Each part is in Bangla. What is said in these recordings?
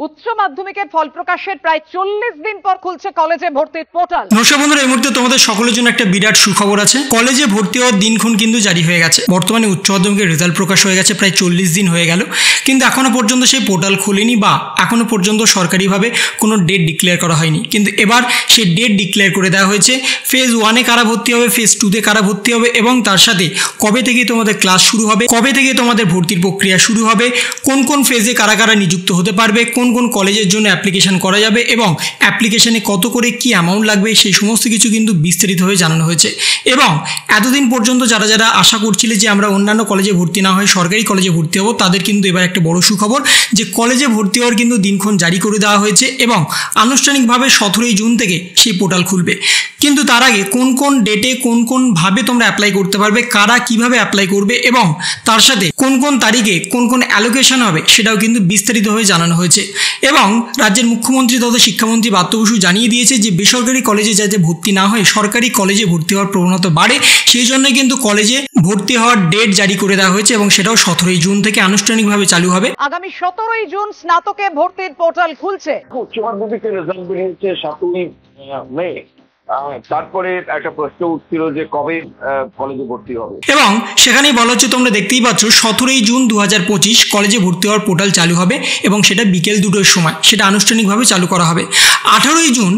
উচ্চ মাধ্যমিকের ফল প্রকাশের প্রায় 40 দিন পর খুলছে কলেজে ভর্তির পোর্টাল। নমস্কার বন্ধুরা, এই মুহূর্তে তোমাদের সকলের জন্য একটা বিরাট সুখবর আছে। কলেজে ভর্তি হওয়ার দিনক্ষণ কিন্তু জারি হয়ে গেছে। বর্তমানে উচ্চ মাধ্যমিকের রেজাল্ট প্রকাশ হয়ে গেছে, প্রায় 40 দিন হয়ে গেল, কিন্তু এখনো পর্যন্ত সেই পোর্টাল খুলেনি বা এখনো পর্যন্ত সরকারিভাবে কোনো ডেট ডিক্লেয়ার করা হয়নি। কিন্তু এবার সেই ডেট ডিক্লেয়ার করে দেওয়া হয়েছে। ফেজ 1-এ কারা ভর্তি হবে, ফেজ 2-তে কারা ভর্তি হবে এবং তার সাথে কবে থেকে তোমাদের ক্লাস শুরু হবে, কবে থেকে তোমাদের ভর্তির প্রক্রিয়া শুরু হবে, কোন কোন ফেজে কারা কারা নিযুক্ত হতে পারবে, কোন কোন কলেজের জন্য অ্যাপ্লিকেশন করা যাবে এবং অ্যাপ্লিকেশনে কত করে কি অ্যামাউন্ট লাগবে, সেই সমস্ত কিছু কিন্তু বিস্তারিতভাবে জানানো হয়েছে। এবং এতদিন পর্যন্ত যারা যারা আশা করছিলে যে আমরা অন্যান্য কলেজে ভর্তি না হয়ে সরকারি কলেজে ভর্তি হব, তাদের কিন্তু এবার একটা বড় সুখবর যে কলেজে ভর্তি হওয়ার কিন্তু দিনক্ষণ জারি করে দেওয়া হয়েছে এবং আনুষ্ঠানিকভাবে 17 জুন থেকে সেই পোর্টাল খুলবে। কিন্তু তার আগে কোন কোন ডেটে কোন কোনভাবে তোমরা অ্যাপ্লাই করতে পারবে, কারা কিভাবে অ্যাপ্লাই করবে এবং তার সাথে কোন কোন তারিখে কোন কোন অ্যালোকেশন হবে, সেটাও কিন্তু বিস্তারিতভাবে জানানো হয়েছে। এবং রাজ্যের মুখ্যমন্ত্রী তথা শিক্ষামন্ত্রী ব্রাত্য বসু জানিয়ে দিয়েছে যে বেসরকারি কলেজে যাতে ভর্তি না হয় সরকারি কলেজে ভর্তি হওয়ার প্রবণতা বাড়ে, সেই জন্য কিন্তু কলেজে ভর্তি হওয়ার ডেট জারি করে দেওয়া হয়েছে এবং সেটাও 17 জুন থেকে আনুষ্ঠানিকভাবে চালু হবে। আগামী 17 জুন স্নাতকে ভর্তির পোর্টাল খুলছে। উচ্চ মাধ্যমিকের রেজাল্ট বেরিয়েছে 7ই মে। তারপরে একটা প্রশ্ন উঠছিল যে কবে কলেজে ভর্তি হবে এবং সেখানেই বলা হচ্ছে, তোমরা দেখতেই পাচ্ছ 17 জুন 2025 কলেজে ভর্তি হওয়ার পোর্টাল চালু হবে এবং সেটা বিকেল 2টোর সময় সেটা আনুষ্ঠানিকভাবে চালু করা হবে। 18 জুন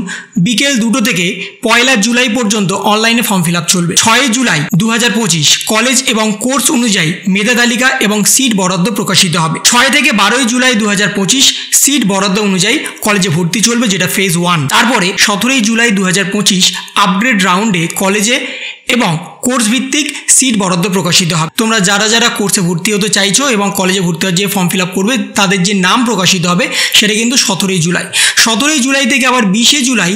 বিকেল 2টো থেকে 1 জুলাই পর্যন্ত অনলাইনে ফর্ম ফিল আপ চলবে। 6 জুলাই 2025 কলেজ এবং কোর্স অনুযায়ী মেধা তালিকা এবং সিট বরাদ্দ প্রকাশিত হবে। 6 থেকে 12 জুলাই 2025 সিট বরাদ্দ অনুযায়ী কলেজে ভর্তি চলবে, যেটা ফেজ 1। তারপরে 17 জুলাই 2025 আপগ্রেড রাউন্ডে কলেজে এবং কোর্স ভিত্তিক সিট বরাদ্দ প্রকাশিত হবে। তোমরা যারা যারা কোর্সে ভর্তি হতে চাইছো এবং কলেজে ভর্তি হওয়ার যে ফর্ম ফিল আপ করবে তাদের যে নাম প্রকাশিত হবে সেটা কিন্তু 17 জুলাই। 17 জুলাই থেকে আবার 20 জুলাই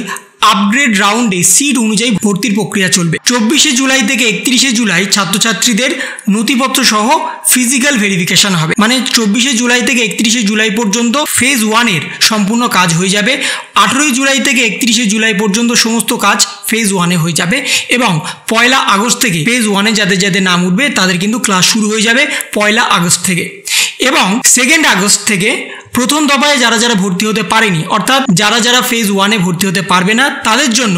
আপগ্রেড রাউন্ডে সিট অনুযায়ী ভর্তির প্রক্রিয়া চলবে। 24 জুলাই থেকে 31 জুলাই ছাত্রছাত্রীদের নথিপত্র সহ ফিজিক্যাল ভেরিফিকেশন হবে। মানে 24 জুলাই থেকে 31 জুলাই পর্যন্ত ফেজ 1-এর সম্পূর্ণ কাজ হয়ে যাবে। 18 জুলাই থেকে 31 জুলাই পর্যন্ত সমস্ত কাজ ফেজ 1-এ হয়ে যাবে এবং 1 আগস্ট থেকে ফেজ 1-এ যাদের যাদের নাম উঠবে তাদের কিন্তু ক্লাস শুরু হয়ে যাবে 1 আগস্ট থেকে। এবং 2 আগস্ট থেকে প্রথম দফায় যারা যারা ভর্তি হতে পারেনি, অর্থাৎ যারা যারা ফেজ 1-এ ভর্তি হতে পারবে না, তাদের জন্য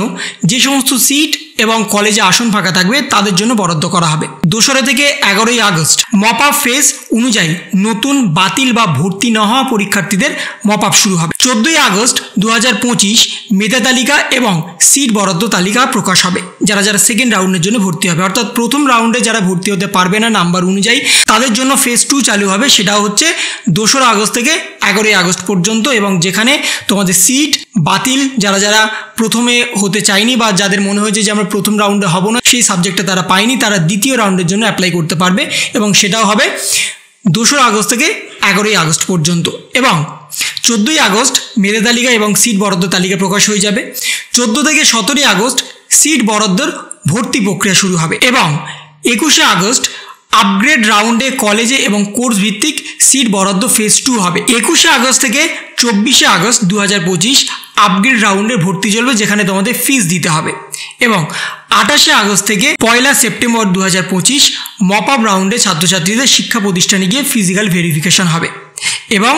যে সমস্ত সিট এবং কলেজে আসন ফাঁকা থাকবে তাদের জন্য বরাদ্দ করা হবে। 2 থেকে 11 আগস্ট মপ আপ ফেজ অনুযায়ী নতুন বাতিল বা ভর্তি না হওয়া পরীক্ষার্থীদের মপ আপ শুরু হবে। 14 আগস্ট 2025 মেধা তালিকা এবং সিট বরাদ্দ তালিকা প্রকাশ হবে যারা যারা সেকেন্ড রাউন্ডের জন্য ভর্তি হবে। অর্থাৎ প্রথম রাউন্ডে যারা ভর্তি হতে পারবে না নাম্বার অনুযায়ী তাদের জন্য ফেজ 2 চালু হবে, সেটাও হচ্ছে 2 আগস্ট থেকে 11 আগস্ট পর্যন্ত। এবং যেখানে তোমাদের সিট বাতিল যারা যারা প্রথমে হতে চায়নি বা যাদের মনে হয়েছে যে আমরা প্রথম রাউন্ডে হব না, সেই সাবজেক্টে তারা পায়নি, তারা দ্বিতীয় রাউন্ডের জন্য অ্যাপ্লাই করতে পারবে এবং সেটাও হবে 2 আগস্ট থেকে 11 আগস্ট পর্যন্ত। এবং 14 আগস্ট মেধা তালিকা এবং সিট বরাদ্দ তালিকা প্রকাশ হয়ে যাবে। 14 থেকে 17 আগস্ট সিট বরাদ্দর ভর্তি প্রক্রিয়া শুরু হবে এবং 21 আগস্ট আপগ্রেড রাউন্ডে কলেজে এবং কোর্স ভিত্তিক সিট বরাদ্দ ফেজ 2 হবে। 21 আগস্ট থেকে 24 আগস্ট 2025 আপগ্রেড রাউন্ডে ভর্তি চলবে, যেখানে তোমাদের ফিস দিতে হবে। এবং 28 আগস্ট থেকে 1 সেপ্টেম্বর 2025 মপ আপ রাউন্ডে ছাত্রছাত্রীদের শিক্ষা প্রতিষ্ঠানে গিয়ে ফিজিক্যাল ভেরিফিকেশন হবে এবং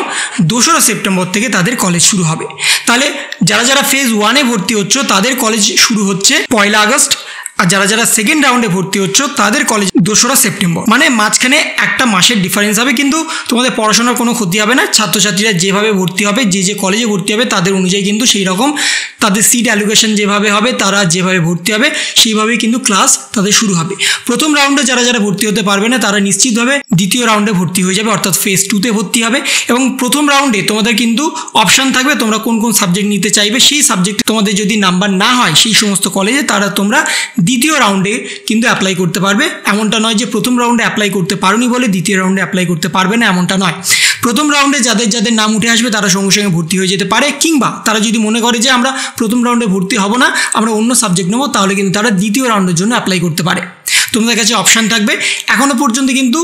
2 সেপ্টেম্বর থেকে তাদের কলেজ শুরু হবে। তাহলে যারা যারা ফেজ 1-এ ভর্তি হচ্ছে তাদের কলেজ শুরু হচ্ছে 1 আগস্ট, আর যারা যারা সেকেন্ড রাউন্ডে ভর্তি হচ্ছে তাদের কলেজ 2 সেপ্টেম্বর। মানে মাঝখানে একটা মাসের ডিফারেন্স হবে, কিন্তু তোমাদের পড়াশোনার কোনো ক্ষতি হবে না। ছাত্রছাত্রীরা যেভাবে ভর্তি হবে, যে যে কলেজে ভর্তি হবে তাদের অনুযায়ী কিন্তু সেই রকম তাদের সিট অ্যালোকেশন যেভাবে হবে, তারা যেভাবে ভর্তি হবে সেইভাবেই কিন্তু ক্লাস তাদের শুরু হবে। প্রথম রাউন্ডে যারা যারা ভর্তি হতে পারবে না তারা নিশ্চিতভাবে দ্বিতীয় রাউন্ডে ভর্তি হয়ে যাবে, অর্থাৎ ফেজ 2-তে ভর্তি হবে। এবং প্রথম রাউন্ডে তোমাদের কিন্তু অপশান থাকবে তোমরা কোন কোন সাবজেক্ট নিতে চাইবে, সেই সাবজেক্ট তোমাদের যদি নাম্বার না হয় সেই সমস্ত কলেজে তারা তোমরা দ্বিতীয় রাউন্ডে কিন্তু অ্যাপ্লাই করতে পারবে। এমনটা নয় যে প্রথম রাউন্ডে অ্যাপ্লাই করতে পারোনি বলে দ্বিতীয় রাউন্ডে অ্যাপ্লাই করতে পারবে না, এমনটা নয়। প্রথম রাউন্ডে যাদের যাদের নাম উঠে আসবে তারা সঙ্গে সঙ্গে ভর্তি হয়ে যেতে পারে, কিংবা তারা যদি মনে করে যে আমরা প্রথম রাউন্ডে ভর্তি হব না, আমরা অন্য সাবজেক্ট নেবো, তাহলে কিন্তু তারা দ্বিতীয় রাউন্ডের জন্য অ্যাপ্লাই করতে পারে। তোমাদের কাছে অপশান থাকবে। এখনও পর্যন্ত কিন্তু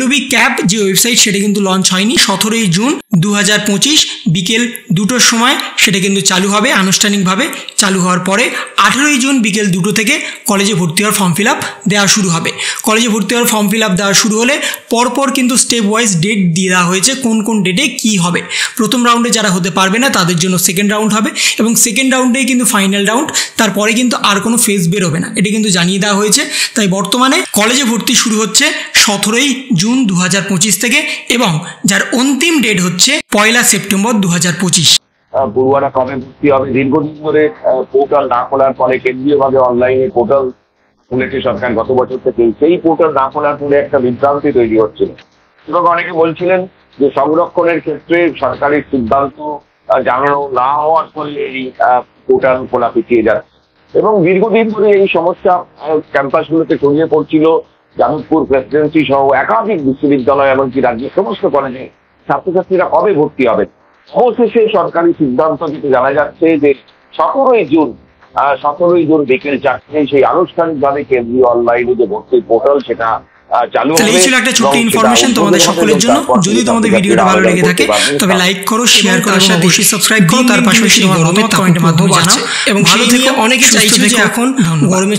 WB CAP যে ওয়েবসাইট সেটা কিন্তু লঞ্চ হয়নি। 17 জুন 2025 বিকেল 2টোর সময় সেটা কিন্তু চালু হবে। আনুষ্ঠানিকভাবে চালু হওয়ার পরে 18ই জুন বিকেল 2টো থেকে কলেজে ভর্তি হওয়ার ফর্ম ফিল আপ দেওয়া শুরু হবে। কলেজে ভর্তি হওয়ার ফর্ম ফিল আপ দেওয়া শুরু হলে পরপর কিন্তু স্টেপ ওয়াইজ ডেট দিয়ে দেওয়া হয়েছে কোন কোন ডেটে কী হবে। প্রথম রাউন্ডে যারা হতে পারবে না তাদের জন্য সেকেন্ড রাউন্ড হবে এবং সেকেন্ড রাউন্ডেই কিন্তু ফাইনাল রাউন্ড, তারপরে কিন্তু আর কোনো ফেজ বেরোবে না, এটা কিন্তু জানিয়ে দেওয়া হয়েছে। তাই বর্তমানে কলেজে ভর্তি শুরু হচ্ছে 17ই জুন 2025 থেকে এবং যার অন্তিম ডেট হচ্ছে 1 সেপ্টেম্বর 2025। পড়ুয়ারা কবে ভর্তি হবে? দীর্ঘদিন ধরে পোর্টাল না খোলার ফলে কেন্দ্রীয়ভাবে অনলাইনে পোর্টাল খুলেছে সরকার গত বছর থেকে। সেই পোর্টাল না খোলার ফলে একটা বিভ্রান্তি তৈরি হচ্ছিল এবং অনেকে বলছিলেন যে সংরক্ষণের ক্ষেত্রে সরকারি সিদ্ধান্ত জানানো না হওয়ার ফলে এই পোর্টাল খোলা পিছিয়ে যাচ্ছে এবং দীর্ঘদিন ধরে এই সমস্যা ক্যাম্পাসগুলোতে ছড়িয়ে পড়ছিল। যাদবপুর প্রেসিডেন্সি সহ একাধিক বিশ্ববিদ্যালয় এমনকি রাজ্যের সমস্ত কলেজে ছাত্রছাত্রীরা কবে ভর্তি হবে। অবশেষে সরকারি সিদ্ধান্ত যেটা জানা যাচ্ছে যে 17ই জুন বিকেল 4টায় সেই আনুষ্ঠানিকভাবে কেন্দ্রীয় অনলাইনে যে ভর্তির পোর্টাল সেটা চালু হবে। এই ছিল একটা ছোট্ট ইনফরমেশন তোমাদের সকলের জন্য। যদি তোমাদের ভিডিওটা ভালো লেগে থাকে তবে লাইক করো, শেয়ার করো, আর সাথে অবশ্যই সাবস্ক্রাইব করো। তার পাশাপাশি তোমার মতামত কমেন্টের মাধ্যমে জানাও এবং ভালো থেকো। অনেকে চাইছো যে এখন গরমে